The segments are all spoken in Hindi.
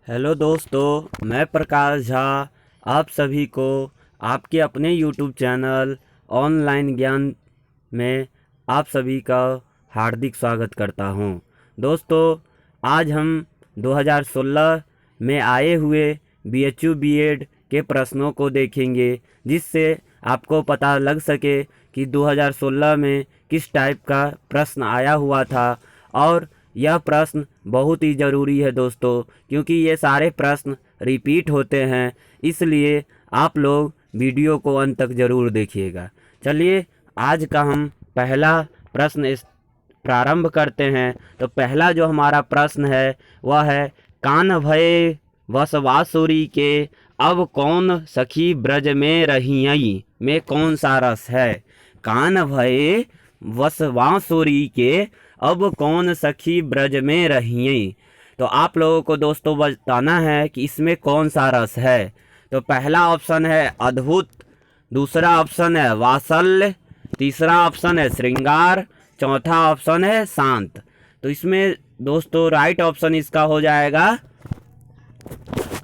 हेलो दोस्तों, मैं प्रकाश झा आप सभी को आपके अपने यूट्यूब चैनल ऑनलाइन ज्ञान में आप सभी का हार्दिक स्वागत करता हूं। दोस्तों, आज हम 2016 में आए हुए बीएचयू बीएड के प्रश्नों को देखेंगे, जिससे आपको पता लग सके कि 2016 में किस टाइप का प्रश्न आया हुआ था। और यह प्रश्न बहुत ही ज़रूरी है दोस्तों, क्योंकि ये सारे प्रश्न रिपीट होते हैं, इसलिए आप लोग वीडियो को अंत तक ज़रूर देखिएगा। चलिए आज का हम पहला प्रश्न प्रारंभ करते हैं। तो पहला जो हमारा प्रश्न है वह है, कान भये वसवासुरी के अब कौन सखी ब्रज में रहियई में कौन सा रस है। कान भये वसवासुरी के अब कौन सखी ब्रज में रहियई। तो आप लोगों को दोस्तों बताना है कि इसमें कौन सा रस है। तो पहला ऑप्शन है अद्भुत, दूसरा ऑप्शन है वात्सल्य, तीसरा ऑप्शन है श्रृंगार, चौथा ऑप्शन है शांत। तो इसमें दोस्तों राइट ऑप्शन इसका हो जाएगा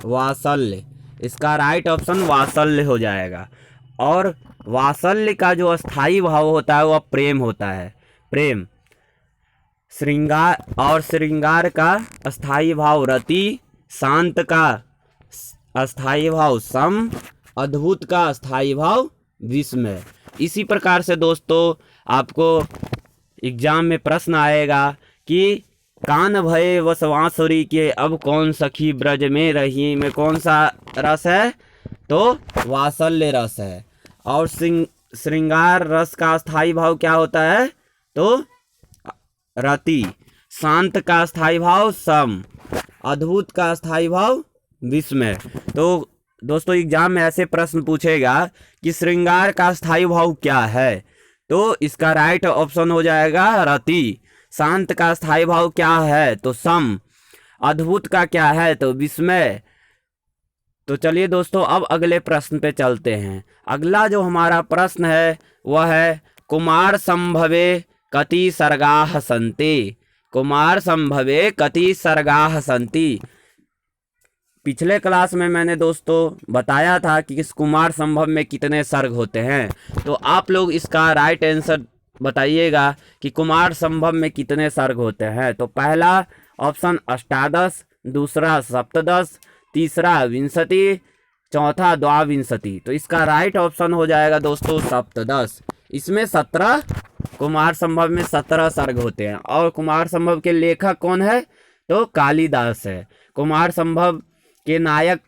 वात्सल्य। इसका राइट ऑप्शन वात्सल्य हो जाएगा। और वात्सल्य का जो अस्थाई भाव होता है वह प्रेम होता है, प्रेम। श्रृंगार का अस्थाई भाव रति, शांत का अस्थाई भाव सम, अद्भुत का अस्थाई भाव विस्मय। इसी प्रकार से दोस्तों आपको एग्जाम में प्रश्न आएगा कि कान भये वसवासुरी के अब कौन सखी ब्रज में रही में कौन सा रस है। तो वात्सल्य रस है। और श्रृंगार रस का स्थायी भाव क्या होता है। तो रति। शांत का स्थायी भाव सम, अद्भुत का स्थायी भाव विस्मय। तो दोस्तों एग्जाम में ऐसे प्रश्न पूछेगा कि श्रृंगार का स्थायी भाव क्या है। तो इसका राइट ऑप्शन हो जाएगा रति। शांत का स्थायी भाव क्या है। तो सम। अद्भुत का क्या है। तो विस्मय। तो चलिए दोस्तों अब अगले प्रश्न पे चलते हैं। अगला जो हमारा प्रश्न है वह है, कुमार संभवे कति सर्गाः सन्ति। कुमार संभवे कति सर्गाः सन्ति। पिछले क्लास में मैंने दोस्तों बताया था कि इस कुमार संभव में कितने सर्ग होते हैं। तो आप लोग इसका राइट आंसर बताइएगा कि कुमार संभव में कितने सर्ग होते हैं। तो पहला ऑप्शन अष्टादश, दूसरा सप्तदश, तीसरा विंशति, चौथा द्वाविंशति। तो इसका राइट ऑप्शन हो जाएगा दोस्तों सप्तदश। इसमें 17 कुमार संभव में 17 सर्ग होते हैं। और कुमार संभव के लेखक कौन है। तो कालिदास है। कुमार संभव के नायक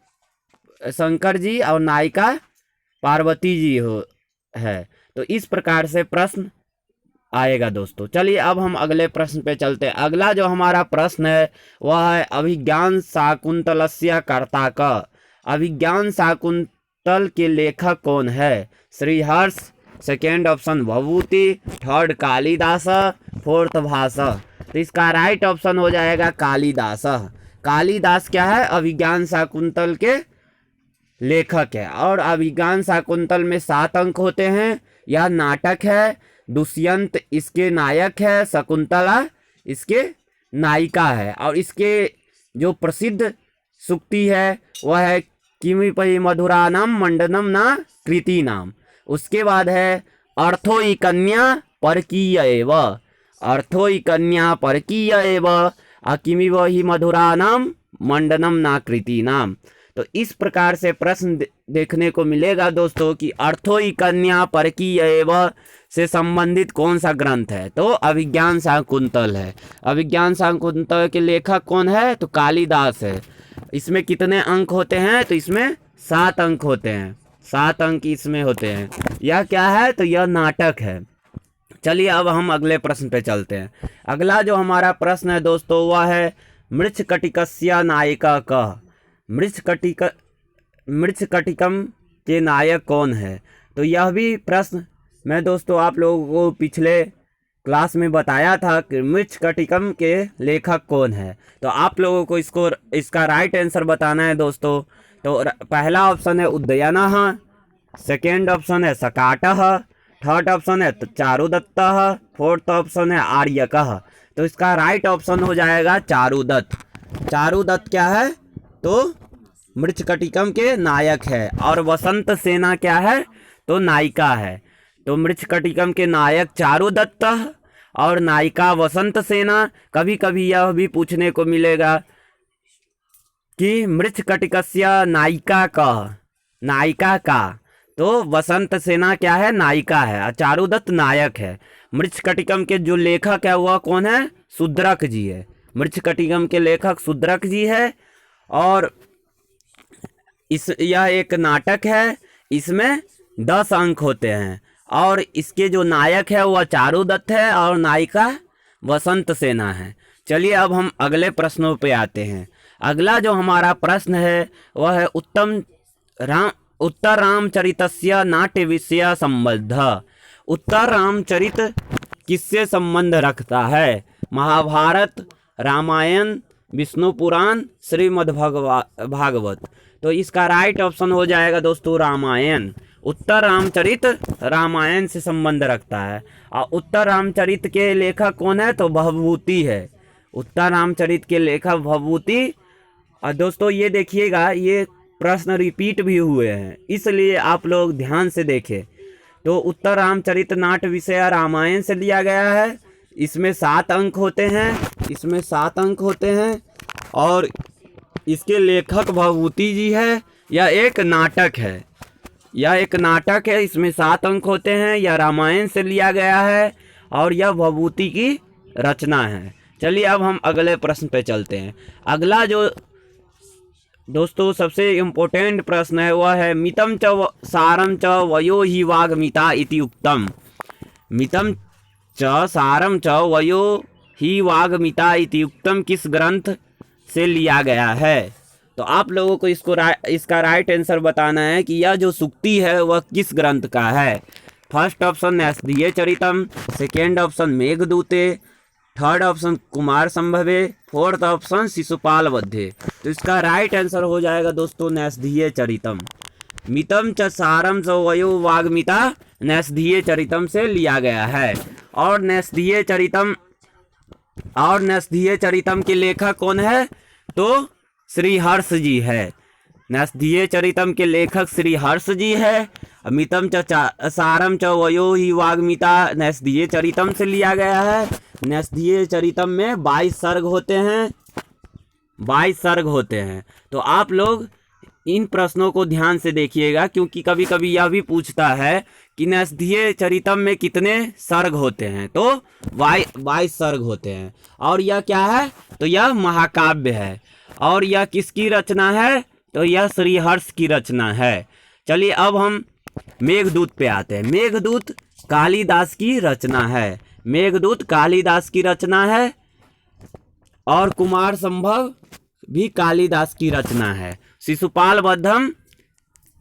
शंकर जी और नायिका पार्वती जी है। तो इस प्रकार से प्रश्न आएगा दोस्तों। चलिए अब हम अगले प्रश्न पे चलते हैं। अगला जो हमारा प्रश्न है वह है, अभिज्ञान शाकुंतलस्य कर्ता का। अभिज्ञान शाकुंतल के लेखक कौन है। श्रीहर्ष, सेकेंड ऑप्शन भभूति, थर्ड कालिदास, फोर्थ भाषा। तो इसका राइट ऑप्शन हो जाएगा कालिदास। कालिदास क्या है, अभिज्ञान शाकुंतल के लेखक है। और अभिज्ञान शाकुंतल में 7 अंक होते हैं। यह नाटक है। दुष्यंत इसके नायक है, शकुंतला इसके नायिका है। और इसके जो प्रसिद्ध सूक्ति है वह है, किमिपि मधुरानाम मंडनम न कृति नाम। उसके बाद है, अर्थो ई कन्या परकीय एव। अर्थो ई कन्या परकीय एव अकिमिव ही मधुरानाम मंडनम न कृति नाम। तो इस प्रकार से प्रश्न देखने को मिलेगा दोस्तों कि अर्थो ई कन्या परकीय एव से संबंधित कौन सा ग्रंथ है। तो अभिज्ञान शाकुंतल है। अभिज्ञान शाकुंतल के लेखक कौन है। तो कालिदास है। इसमें कितने अंक होते हैं। तो इसमें 7 अंक होते हैं। 7 अंक इसमें होते हैं। यह क्या है। तो यह नाटक है। चलिए अब हम अगले प्रश्न पे चलते हैं। अगला जो हमारा प्रश्न है दोस्तों वह है, मृच्छकटिकस्य नायिका कः। मृच्छकटिकम के नायक कौन है। तो यह भी प्रश्न मैं दोस्तों आप लोगों को पिछले क्लास में बताया था कि मृच्छकटिकम के लेखक कौन है। तो आप लोगों को इसका राइट आंसर बताना है दोस्तों। तो पहला ऑप्शन है उदयनः, सेकेंड ऑप्शन है सकाटः, थर्ड ऑप्शन है चारुदत्तः, फोर्थ ऑप्शन है आर्यकः। तो इसका राइट ऑप्शन हो जाएगा चारुदत्त। चारुदत्त क्या है। तो मृच्छकटिकम के नायक है, और वसंत सेना क्या है, तो नायिका है। तो मृच्छकटिकम के नायक चारुदत्त और नायिका वसंत सेना। कभी कभी यह भी पूछने को मिलेगा कि मृच्छकटिकस्य नायिका का, तो वसंत सेना क्या है, नायिका है, और चारुदत्त नायक है। मृच्छकटिकम के जो लेखक है वह कौन है, शूद्रक जी है। मृच्छकटिकम के लेखक शूद्रक जी है। और यह एक नाटक है, इसमें 10 अंक होते हैं, और इसके जो नायक है वह चारुदत्त है और नायिका वसंत सेना है। चलिए अब हम अगले प्रश्नों पे आते हैं। अगला जो हमारा प्रश्न है वह है उत्तर रामचरितस्य नाट्य विषय संबंध। उत्तर रामचरित किससे संबंध रखता है, महाभारत, रामायण, विष्णु पुराण, श्रीमद् भागवत। तो इसका राइट ऑप्शन हो जाएगा दोस्तों रामायण। उत्तर रामचरित रामायण से संबंध रखता है। और उत्तर रामचरित के लेखक कौन है, तो भवभूति है। उत्तर रामचरित के लेखक भवभूति। और दोस्तों ये देखिएगा, ये प्रश्न रिपीट भी हुए हैं, इसलिए आप लोग ध्यान से देखें। तो उत्तर रामचरित नाट्य विषय रामायण से लिया गया है। इसमें 7 अंक होते हैं, और इसके लेखक भवभूति जी है। यह एक नाटक है, इसमें 7 अंक होते हैं। यह रामायण से लिया गया है और यह भवभूति की रचना है। चलिए अब हम अगले प्रश्न पे चलते हैं। अगला जो दोस्तों सबसे इम्पोर्टेंट प्रश्न है वह है मितम च सारम च वयो ही वाग्मिता इति उक्तम। मितम च सारम च वयो ही वाग्मिता इति उक्तम किस ग्रंथ से लिया गया है। तो आप लोगों को इसका राइट आंसर बताना है कि यह जो सूक्ति है वह किस ग्रंथ का है। First option Naishadhiya Charitam, second option मेघदूते, थर्ड ऑप्शन कुमार संभवे, फोर्थ ऑप्शन शिशुपाल वधे। तो इसका राइट आंसर हो जाएगा दोस्तों नैषधीय चरितम। मितम च सारम च वयो वाग्मिता नैषधीय चरितम से लिया गया है। और नैषधीय चरितम के लेखक कौन है, तो श्री हर्ष जी है। नैषधीय चरितम के लेखक श्री हर्ष जी है। मितम च सारम च वयो ही वाग्मिता नैषधीय चरितम से लिया गया है। नैषधीय चरितम में 22 सर्ग होते हैं। तो आप लोग इन प्रश्नों को ध्यान से देखिएगा, क्योंकि कभी कभी यह भी पूछता है कि नैषधीय चरितम में कितने सर्ग होते हैं, तो 22 सर्ग होते हैं। और यह क्या है, तो यह महाकाव्य है। और यह किसकी रचना है, तो यह श्री हर्ष की रचना है। चलिए अब हम मेघदूत पे आते हैं। मेघदूत कालिदास की रचना है। और कुमार संभव भी कालिदास की रचना है। शिशुपाल वधम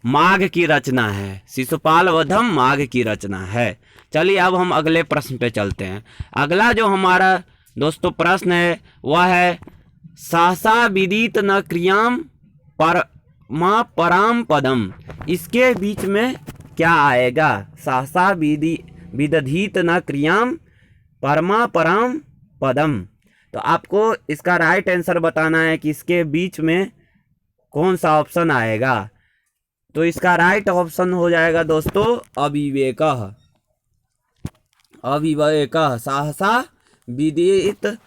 माघ की रचना है। चलिए अब हम अगले प्रश्न पे चलते हैं। अगला जो हमारा दोस्तों प्रश्न है वह है सहसा विदित न क्रियाम परमा पराम पदम। इसके बीच में क्या आएगा, सहसा विदधीत न क्रियाम परमा पराम पदम। तो आपको इसका राइट आंसर बताना है कि इसके बीच में कौन सा ऑप्शन आएगा। तो इसका राइट ऑप्शन हो जाएगा दोस्तों अविवेकः। सहसा विदित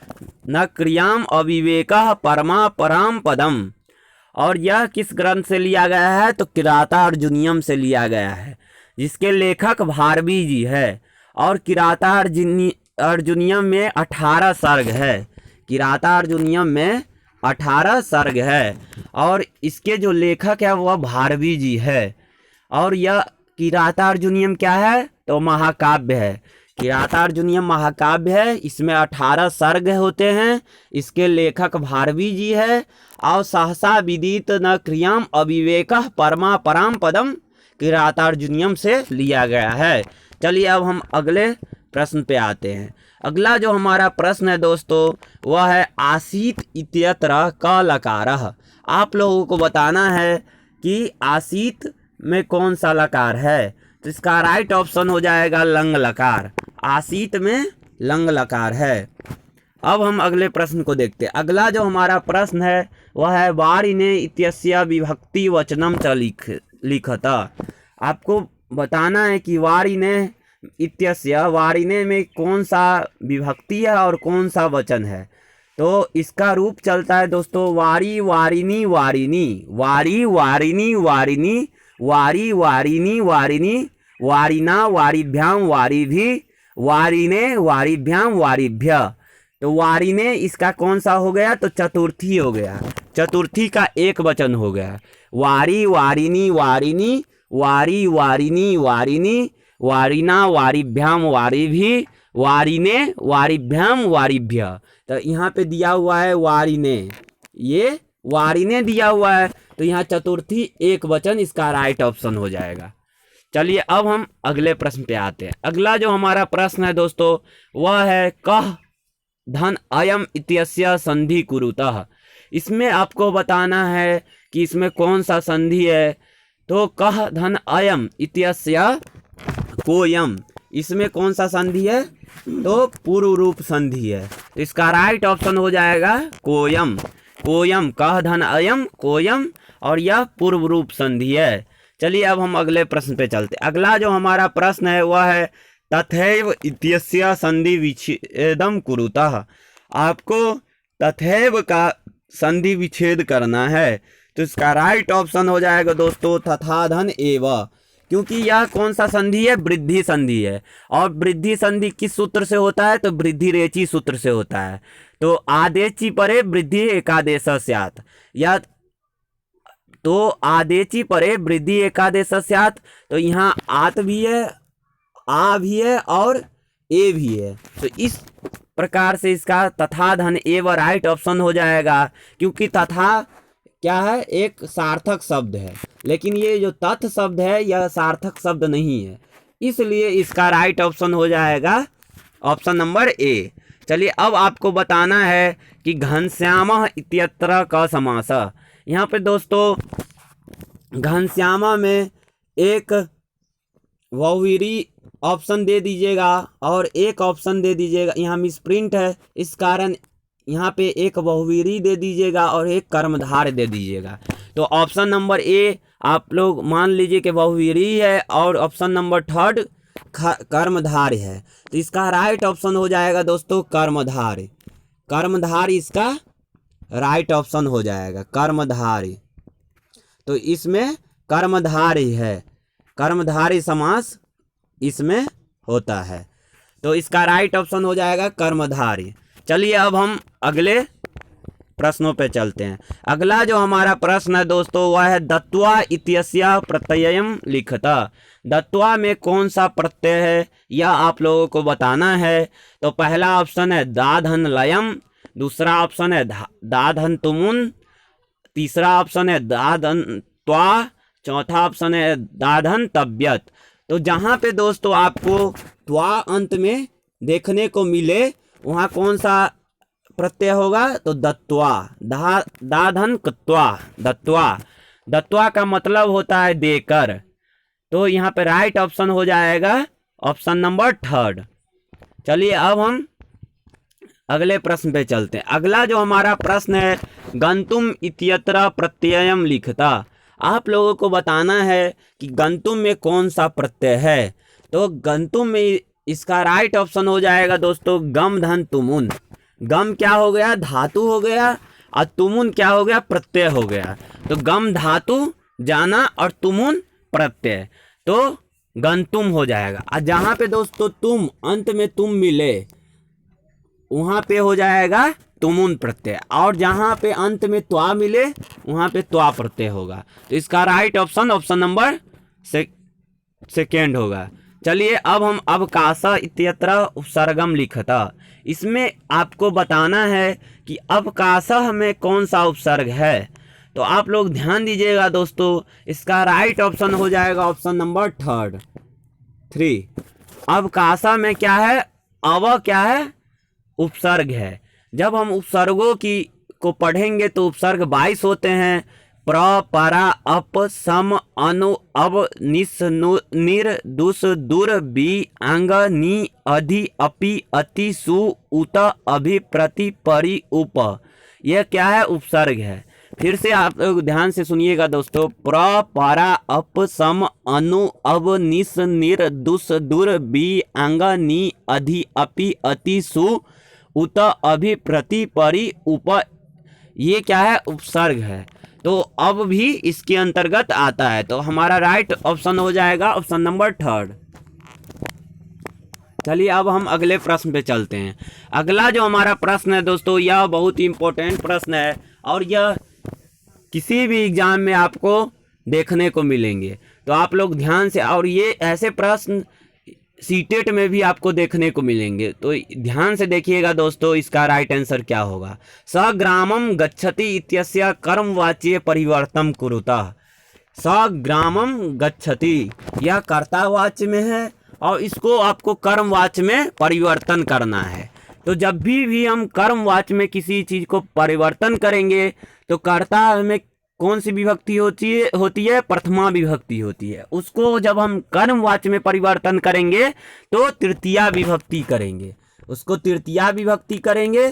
न क्रियाम अविवेकः परमा पराम पदम। और यह किस ग्रंथ से लिया गया है, तो किराता अर्जुनियम से लिया गया है, जिसके लेखक भारवी जी है। और किराता अर्जुनियम में 18 सर्ग है। और इसके जो लेखक है वह भारवी जी है। और यह किराता अर्जुनियम क्या है, तो महाकाव्य है। किराता अर्जुनियम महाकाव्य है। इसमें 18 सर्ग होते हैं। इसके लेखक भारवी जी है। और सहसा विदित न क्रियाम अविवेकः परमा पराम पदम किराता अर्जुनियम से लिया गया है। चलिए अब हम अगले प्रश्न पे आते हैं। अगला जो हमारा प्रश्न है दोस्तों वह है आसीत इत्यत्र क लकारः। आप लोगों को बताना है कि आसीत में कौन सा लकार है। तो इसका राइट ऑप्शन हो जाएगा लंग लकार। आसीत में लंग लकार है। अब हम अगले प्रश्न को देखते हैं। अगला जो हमारा प्रश्न है वह है वारिणे इत्यस्य विभक्ति वचनम च लिखत। आपको बताना है कि वारिणे इत्यस्य, वारिणे में कौन सा विभक्ति है और कौन सा वचन है। तो इसका रूप चलता है दोस्तों वारी वारिणी वारिणी, वारी वारिणी वारिणी, वारी वारिणी वारिणी, वारिना वारिभ्याम वारिभि, वारिणे वारिभ्याम वारिभ्य। तो वारिणे इसका कौन सा हो गया, तो चतुर्थी हो गया, चतुर्थी का एक वचन हो गया। वारी वारिणी वारिणी, वारी वारिणी वारिणी, वारिना वारिभ्याम वारिभि, वारिणे वारिभ्याम वारिभ्य। तो यहाँ पे दिया हुआ है वारिणे, ये वारिणे दिया हुआ है, तो यहाँ चतुर्थी एक वचन इसका राइट ऑप्शन हो जाएगा। चलिए अब हम अगले प्रश्न पे आते हैं। अगला जो हमारा प्रश्न है दोस्तों वह है कह धन अयम इत्यस्य संधि कुरुतः। इसमें आपको बताना है कि इसमें कौन सा संधि है। तो कह धन अयम इत्यस्य कोयम, इसमें कौन सा संधि है, तो पूर्व रूप संधि है। तो इसका राइट ऑप्शन हो जाएगा कोयम, कोयम, कह धन अयम कोयम, और यह पूर्व रूप संधि है। चलिए अब हम अगले प्रश्न पे चलते। अगला जो हमारा प्रश्न है वह है तथैव इत्यस्य संधि विच्छेदम कुरुतः। आपको तथैव का संधि विच्छेद करना है। तो इसका राइट ऑप्शन हो जाएगा दोस्तों तथा धन एव, क्योंकि यह कौन सा संधि है, वृद्धि संधि है। और वृद्धि संधि किस सूत्र से होता है, तो वृद्धि रेची सूत्र से होता है। तो आदेची परे वृद्धि एकादेश स्यात्, या तो आदेची परे वृद्धि एकादेश स्यात्। तो यहाँ आत भी है, आ भी है और ए भी है। तो इस प्रकार से इसका तथा धन एव राइट ऑप्शन हो जाएगा, क्योंकि तथा क्या है, एक सार्थक शब्द है, लेकिन ये जो तथ शब्द है यह सार्थक शब्द नहीं है, इसलिए इसका राइट ऑप्शन हो जाएगा ऑप्शन नंबर ए। चलिए अब आपको बताना है कि घनश्यामः इत्यत्र का समास। यहाँ पे दोस्तों घनश्यामा में एक बहुव्रीहि ऑप्शन दे दीजिएगा और एक ऑप्शन दे दीजिएगा, यहाँ मिसप्रिंट है इस कारण यहाँ पे एक बहुव्रीहि दे दीजिएगा और एक कर्मधारय दे दीजिएगा। तो ऑप्शन नंबर ए आप लोग मान लीजिए कि बहुव्रीहि है और ऑप्शन नंबर थर्ड कर्मधारय है। तो इसका राइट ऑप्शन हो जाएगा दोस्तों कर्मधारय, कर्मधारय इसका राइट ऑप्शन हो जाएगा, कर्मधारय। तो इसमें कर्मधारय है, कर्मधारय समास इसमें होता है, तो इसका राइट ऑप्शन हो जाएगा कर्मधारय। चलिए अब हम अगले प्रश्नों पे चलते हैं। अगला जो हमारा प्रश्न है दोस्तों वह है दत्वा इत्यस्य प्रत्ययम लिखत। दत्वा में कौन सा प्रत्यय है यह आप लोगों को बताना है। तो पहला ऑप्शन है दाधन लयम, दूसरा ऑप्शन है दाधन तुमुन, तीसरा ऑप्शन है दाधन त्वा, चौथा ऑप्शन है दाधन तब्यत। तो जहाँ पे दोस्तों आपको त्वा अंत में देखने को मिले वहाँ कौन सा प्रत्यय होगा, तो दत्वा, दाधन कत्वा, दत्वा, दत्वा का मतलब होता है देकर। तो यहाँ पे राइट ऑप्शन हो जाएगा ऑप्शन नंबर थर्ड। चलिए अब हम अगले प्रश्न पे चलते हैं। अगला जो हमारा प्रश्न है गंतुम इत्यत्र प्रत्ययम लिखता। आप लोगों को बताना है कि गंतुम में कौन सा प्रत्यय है। तो गंतुम में इसका राइट ऑप्शन हो जाएगा दोस्तों गम धन तुमुन। गम क्या हो गया, धातु हो गया, और तुमुन क्या हो गया, प्रत्यय हो गया। तो गम धातु जाना और तुमुन प्रत्यय, तो गंतुम हो जाएगा। और जहाँ पे दोस्तों तुम अंत में तुम मिले वहाँ पे हो जाएगा तुमुन प्रत्यय, और जहाँ पे अंत में त्वा मिले वहाँ पे त्वा प्रत्यय होगा। तो इसका right option option number second होगा। चलिए अब हम अवकाश इत्यत्र उपसर्गम लिखता। इसमें आपको बताना है कि अवकाश में कौन सा उपसर्ग है। तो आप लोग ध्यान दीजिएगा दोस्तों, इसका राइट ऑप्शन हो जाएगा ऑप्शन नंबर थ्री। अवकाश में क्या है, अव क्या है, उपसर्ग है। जब हम उपसर्गों को पढ़ेंगे तो उपसर्ग 22 होते हैं। प्र, परा, अप, सम, अनु, अब, निस, नु, निर, दुस, दुर, बी, अंग, नी, अधि, अपि, अति, सु, उत, अभि, प्रति, परि, उप। यह क्या है, उपसर्ग है। फिर से आप लोग ध्यान से सुनिएगा दोस्तों। प्र परा अप सम अनु अब निस निर दुस दुर बी अंग नी अधि अपि अति सु उत अभि प्रति परि उप, ये क्या है? उपसर्ग है। तो अब भी इसके अंतर्गत आता है। तो हमारा राइट ऑप्शन हो जाएगा ऑप्शन नंबर 3। चलिए अब हम अगले प्रश्न पे चलते हैं। अगला जो हमारा प्रश्न है दोस्तों, यह बहुत ही इंपॉर्टेंट प्रश्न है और यह किसी भी एग्जाम में आपको देखने को मिलेंगे। तो आप लोग ध्यान से, और ये ऐसे प्रश्न सीटेट में भी आपको देखने को मिलेंगे, तो ध्यान से देखिएगा दोस्तों। इसका राइट आंसर क्या होगा? स ग्रामम गच्छति इत्यस्य कर्मवाच्य परिवर्तन कुरुतः। स ग्रामम गच्छति, यह कर्तावाच्य में है और इसको आपको कर्मवाच्य में परिवर्तन करना है। तो जब भी हम कर्मवाच्य में किसी चीज को परिवर्तन करेंगे तो कर्ता में कौन सी विभक्ति होती है? प्रथमा विभक्ति होती है। उसको जब हम कर्मवाच्य में परिवर्तन करेंगे तो तृतीया विभक्ति करेंगे, उसको तृतीया विभक्ति करेंगे,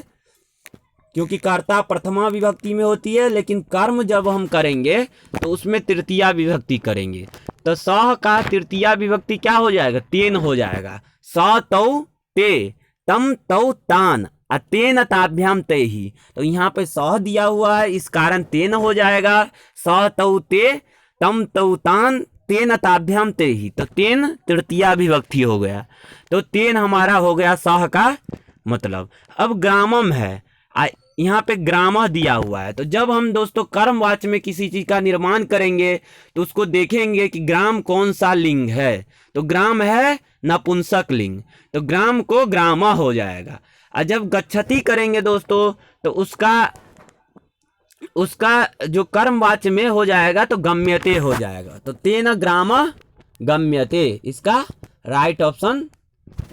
क्योंकि कर्ता प्रथमा विभक्ति में होती है, लेकिन कर्म जब हम करेंगे तो उसमें तृतीया विभक्ति करेंगे। तो स का तृतीया विभक्ति क्या हो जाएगा? तेन हो जाएगा। स तौ ते तम तौ तान अतेन ताभ्याम ते ही। तो यहाँ पे स दिया हुआ है, इस कारण तेन हो जाएगा। स तौ ते तम तौ तान तेन ताभ्याम ते ही। तो तेन तृतीया विभक्ति हो गया। तो तेन हमारा हो गया सह का मतलब। अब ग्रामम है, यहाँ पे ग्रामः दिया हुआ है। तो जब हम दोस्तों कर्मवाच्य में किसी चीज का निर्माण करेंगे तो उसको देखेंगे कि ग्राम कौन सा लिंग है। तो ग्राम है नपुंसक लिंग, तो ग्राम को ग्रामा हो जाएगा। और जब गच्छति करेंगे दोस्तों तो उसका जो कर्मवाच्य में हो जाएगा तो गम्यते हो जाएगा। तो तेन ग्राम गम्यते, इसका राइट ऑप्शन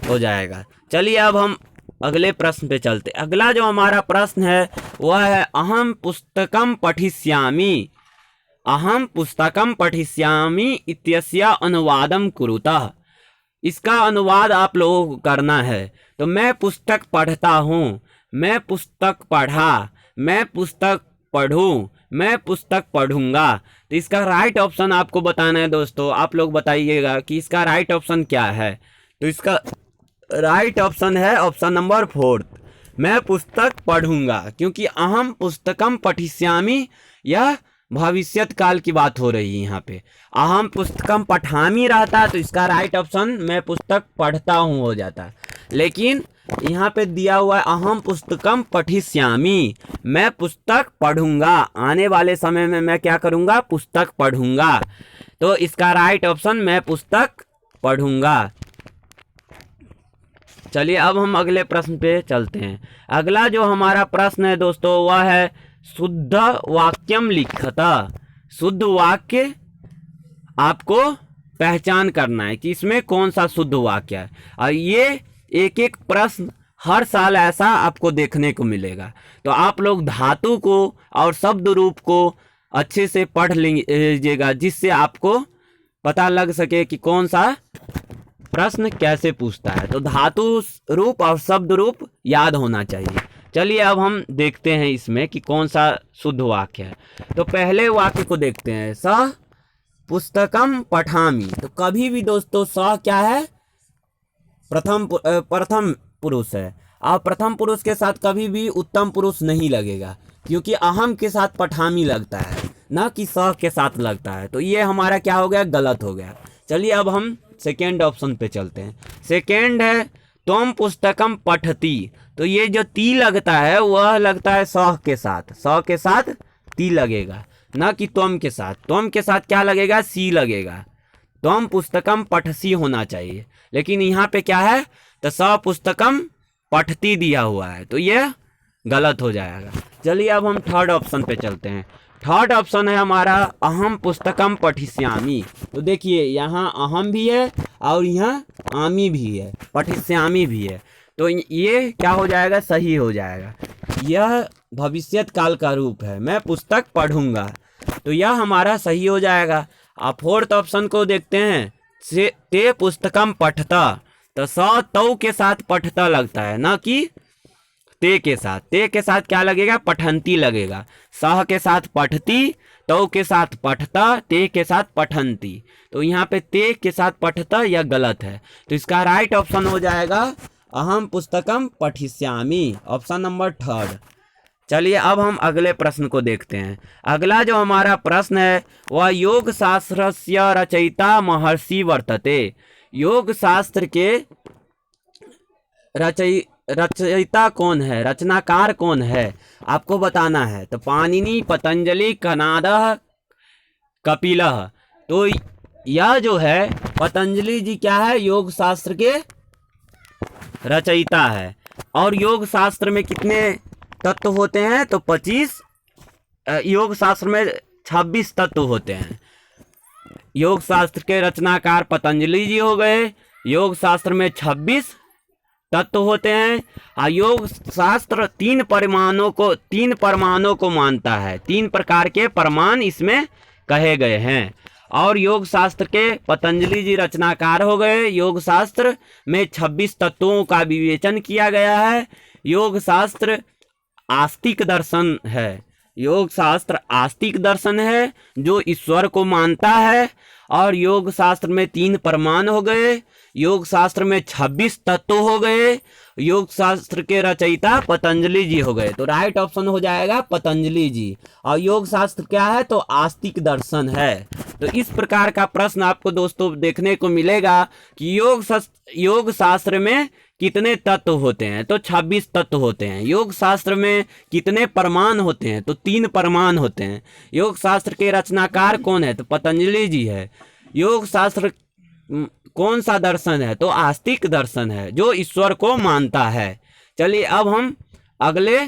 हो जाएगा। चलिए अब हम अगले प्रश्न पे चलते। अगला जो हमारा प्रश्न है वह है अहम पुस्तकम पठिष्यामि। अहम पुस्तकम पठिष्यामि इत्यस्य अनुवादम कुरुतः। इसका अनुवाद आप लोगों को करना है। तो मैं पुस्तक पढ़ता हूँ, मैं पुस्तक पढ़ा, मैं पुस्तक पढ़ूँ, मैं पुस्तक पढ़ूंगा। तो इसका राइट ऑप्शन आपको बताना है दोस्तों। आप लोग बताइएगा कि इसका राइट ऑप्शन क्या है। तो इसका राइट ऑप्शन है ऑप्शन नंबर 4, मैं पुस्तक पढ़ूंगा। क्योंकि अहम पुस्तकम पठिष्यामि, यह भविष्यत काल की बात हो रही है। यहाँ पे अहम पुस्तकम पठामि रहता तो इसका राइट ऑप्शन मैं पुस्तक पढ़ता हूँ हो जाता। लेकिन यहाँ पे दिया हुआ है अहम पुस्तकम पठिष्यामि, मैं पुस्तक पढ़ूंगा। आने वाले समय में मैं क्या करूंगा? पुस्तक पढ़ूंगा। तो इसका राइट ऑप्शन मैं पुस्तक पढ़ूंगा। चलिए अब हम अगले प्रश्न पे चलते हैं। अगला जो हमारा प्रश्न है दोस्तों वह है शुद्ध वाक्यम लिखता। शुद्ध वाक्य आपको पहचान करना है कि इसमें कौन सा शुद्ध वाक्य है। और ये एक एक प्रश्न हर साल ऐसा आपको देखने को मिलेगा। तो आप लोग धातु को और शब्द रूप को अच्छे से पढ़ लीजिएगा, जिससे आपको पता लग सके कि कौन सा प्रश्न कैसे पूछता है। तो धातु रूप और शब्द रूप याद होना चाहिए। चलिए अब हम देखते हैं इसमें कि कौन सा शुद्ध वाक्य है। तो पहले वाक्य को देखते हैं, स पुस्तकम पठामि। तो कभी भी दोस्तों स क्या है? प्रथम पुरुष है। और प्रथम पुरुष के साथ कभी भी उत्तम पुरुष नहीं लगेगा, क्योंकि अहम के साथ पठामी लगता है, ना कि स के साथ लगता है। तो ये हमारा क्या हो गया? गलत हो गया। चलिए अब हम सेकेंड ऑप्शन पे चलते हैं। सेकेंड है त्वम पुस्तकम पठति। तो ये जो ती लगता है वह लगता है स के साथ, स के साथ ती लगेगा, ना कि त्वम के साथ। त्वम के साथ क्या लगेगा? सी लगेगा। त्वम पुस्तकम पठसी होना चाहिए, लेकिन यहाँ पे क्या है? तो स पुस्तकम पठती दिया हुआ है, तो ये गलत हो जाएगा। चलिए अब हम थर्ड ऑप्शन पे चलते हैं। थर्ड ऑप्शन है हमारा अहम पुस्तकम पठिष्यामि। तो देखिए यहाँ अहम भी है और यहाँ आमी भी है, पठिष्यामि भी है। तो ये क्या हो जाएगा? सही हो जाएगा। यह भविष्यत काल का रूप है, मैं पुस्तक पढ़ूंगा, तो यह हमारा सही हो जाएगा। आप फोर्थ ऑप्शन को देखते हैं, ते पुस्तकम पठता। तो स तौ के साथ पठता लगता है, ना कि ते के साथ क्या लगेगा, पठंती लगेगा। सह के साथ पठती, तो के साथ पठता, ते के साथ पठंती। तो यहाँ पे ते के साथ पठता यह गलत है। तो इसका राइट ऑप्शन हो जाएगा अहम पुस्तकम पठिष्यामि, ऑप्शन नंबर 3। चलिए अब हम अगले प्रश्न को देखते हैं। अगला जो हमारा प्रश्न है वह योग शास्त्रस्य रचयिता महर्षि वर्तते। योग शास्त्र के रचयिता कौन है, रचनाकार कौन है, आपको बताना है। तो पाणिनि, पतंजलि, कणादः, कपिलः। तो यह जो है पतंजलि जी क्या है, योग शास्त्र के रचयिता है। और योग शास्त्र में कितने तत्व होते हैं, तो 25, योग शास्त्र में 26 तत्व होते हैं। योग शास्त्र के रचनाकार पतंजलि जी हो गए। योग शास्त्र में 26 तत्व होते हैं। योग शास्त्र 3 परमाणुओं को मानता है। 3 प्रकार के परमाणु इसमें कहे गए हैं। और योग शास्त्र के पतंजलि जी रचनाकार हो गए। योग शास्त्र में 26 तत्वों का विवेचन किया गया है। योग शास्त्र आस्तिक दर्शन है। योग शास्त्र आस्तिक दर्शन है जो ईश्वर को मानता है। और योग शास्त्र में 3 परमाणु हो गए। योग शास्त्र में 26 तत्व हो गए। योग शास्त्र के रचयिता पतंजलि जी हो गए। तो राइट ऑप्शन हो जाएगा पतंजलि जी। और योग शास्त्र क्या है, तो आस्तिक दर्शन है। तो इस प्रकार का प्रश्न आपको दोस्तों देखने को मिलेगा कि योग शास्त्र में कितने तत्व होते हैं, तो 26 तत्व होते हैं। योग शास्त्र में कितने परमाणु होते हैं, तो 3 परमाणु होते हैं। योग शास्त्र के रचनाकार कौन है, तो पतंजलि जी है। योग शास्त्र कौन सा दर्शन है, तो आस्तिक दर्शन है जो ईश्वर को मानता है। चलिए अब हम अगले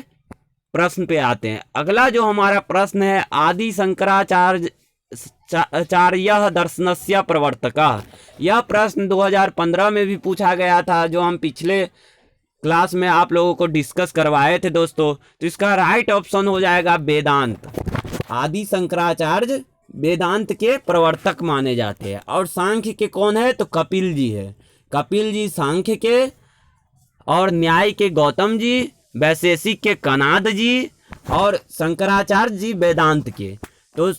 प्रश्न पे आते हैं। अगला जो हमारा प्रश्न है, आदि शंकराचार्य दर्शनस्य प्रवर्तकः। यह प्रश्न 2015 में भी पूछा गया था, जो हम पिछले क्लास में आप लोगों को डिस्कस करवाए थे दोस्तों। तो इसका राइट ऑप्शन हो जाएगा वेदांत। आदि शंकराचार्य वेदांत के प्रवर्तक माने जाते हैं। और सांख्य के कौन है, तो कपिल जी है। कपिल जी सांख्य के, और न्याय के गौतम जी, वैशेषिक के कणाद जी, और शंकराचार्य जी वेदांत के। तो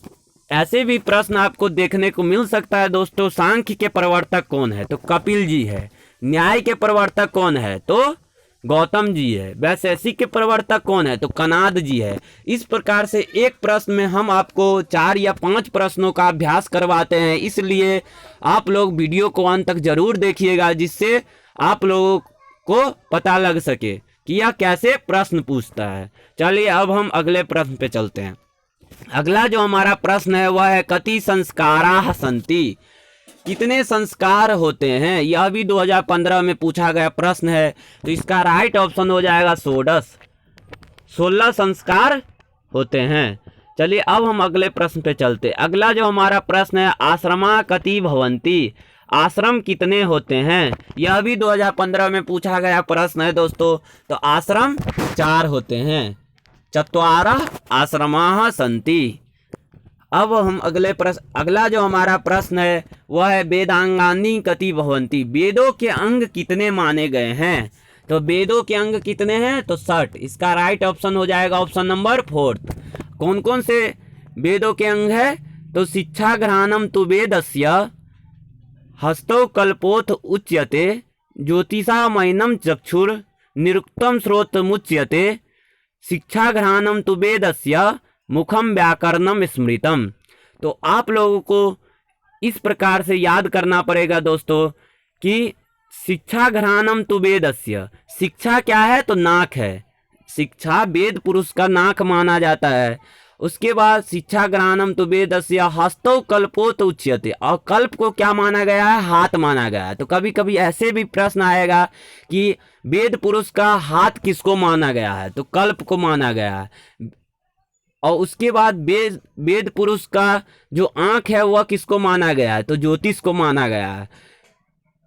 ऐसे भी प्रश्न आपको देखने को मिल सकता है दोस्तों। सांख्य के प्रवर्तक कौन है, तो कपिल जी है। न्याय के प्रवर्तक कौन है, तो गौतम जी है। वैशेषिक के प्रवर्तक कौन है, तो कणाद जी है। इस प्रकार से एक प्रश्न में हम आपको 4 या 5 प्रश्नों का अभ्यास करवाते हैं। इसलिए आप लोग वीडियो को अंत तक जरूर देखिएगा, जिससे आप लोगों को पता लग सके कि यह कैसे प्रश्न पूछता है। चलिए अब हम अगले प्रश्न पे चलते हैं। अगला जो हमारा प्रश्न है वह है कति संस्काराः सन्ति। कितने संस्कार होते हैं, यह भी 2015 में पूछा गया प्रश्न है। तो इसका राइट ऑप्शन हो जाएगा 16 संस्कार होते हैं। चलिए अब हम अगले प्रश्न पे चलते। अगला जो हमारा प्रश्न है, आश्रमा कति भवन्ति। आश्रम कितने होते हैं, यह भी 2015 में पूछा गया प्रश्न है दोस्तों। तो आश्रम 4 होते हैं। चत्वारः आश्रमाः सन्ति। अब हम अगला जो हमारा प्रश्न है वह है वेदांगानि कति भवन्ति। वेदों के अंग कितने माने गए हैं, तो वेदों के अंग कितने हैं, तो 60। इसका राइट ऑप्शन हो जाएगा ऑप्शन नंबर 4। कौन कौन से वेदों के अंग है, तो शिक्षा घ्राणम तु वेदस्य, हस्तौ कल्पोथ उच्यते, ज्योतिषामयनम चक्षुर, निरुक्तम श्रोत्रमुच्यते, शिक्षा घ्राणम तु वेदस्य, मुखम व्याकरणम स्मृतम। तो आप लोगों को इस प्रकार से याद करना पड़ेगा दोस्तों कि शिक्षा घ्राणम तु वेदस्य, शिक्षा क्या है, तो नाक है। शिक्षा वेद पुरुष का नाक माना जाता है। उसके बाद शिक्षा घ्राणम तु वेदस्य हस्तौ कल्पोत उच्यते। और कल्प को क्या माना गया है, हाथ माना गया है। तो कभी कभी ऐसे भी प्रश्न आएगा कि वेद पुरुष का हाथ किसको माना गया है, तो कल्प को माना गया है। और उसके बाद वेद पुरुष का जो आंख है वह किसको माना गया है, तो ज्योतिष को माना गया है।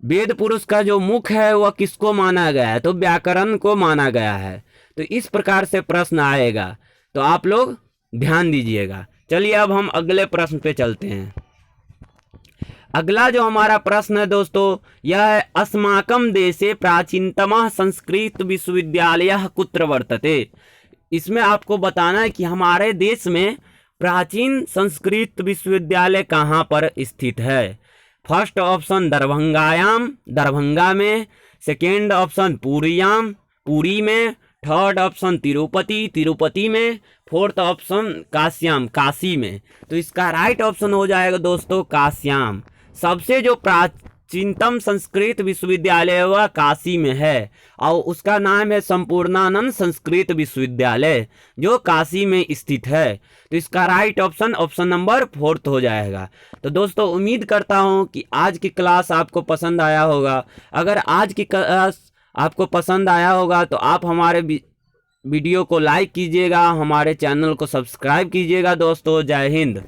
वेद पुरुष का जो मुख है वह किसको माना गया है, तो व्याकरण को माना गया है। तो इस प्रकार से प्रश्न आएगा, तो आप लोग ध्यान दीजिएगा। चलिए अब हम अगले प्रश्न पे चलते हैं। अगला जो हमारा प्रश्न है दोस्तों, यह है अस्माकं देशे प्राचीनतमः संस्कृत विश्वविद्यालयः कुत्र वर्तते। इसमें आपको बताना है कि हमारे देश में प्राचीन संस्कृत विश्वविद्यालय कहाँ पर स्थित है। फर्स्ट ऑप्शन दरभंगायाम, दरभंगा में। सेकेंड ऑप्शन पुरीयाम, पुरी में। थर्ड ऑप्शन तिरुपति, तिरुपति में। फोर्थ ऑप्शन काश्याम, काशी में। तो इसका राइट ऑप्शन हो जाएगा दोस्तों काश्याम। सबसे जो प्राचीनतम संस्कृत विश्वविद्यालय वह काशी में है और उसका नाम है संपूर्णानंद संस्कृत विश्वविद्यालय, जो काशी में स्थित है। तो इसका राइट ऑप्शन ऑप्शन नंबर 4 हो जाएगा। तो दोस्तों उम्मीद करता हूं कि आज की क्लास आपको पसंद आया होगा। अगर आज की क्लास आपको पसंद आया होगा तो आप हमारे वीडियो को लाइक कीजिएगा, हमारे चैनल को सब्सक्राइब कीजिएगा दोस्तों। जय हिंद।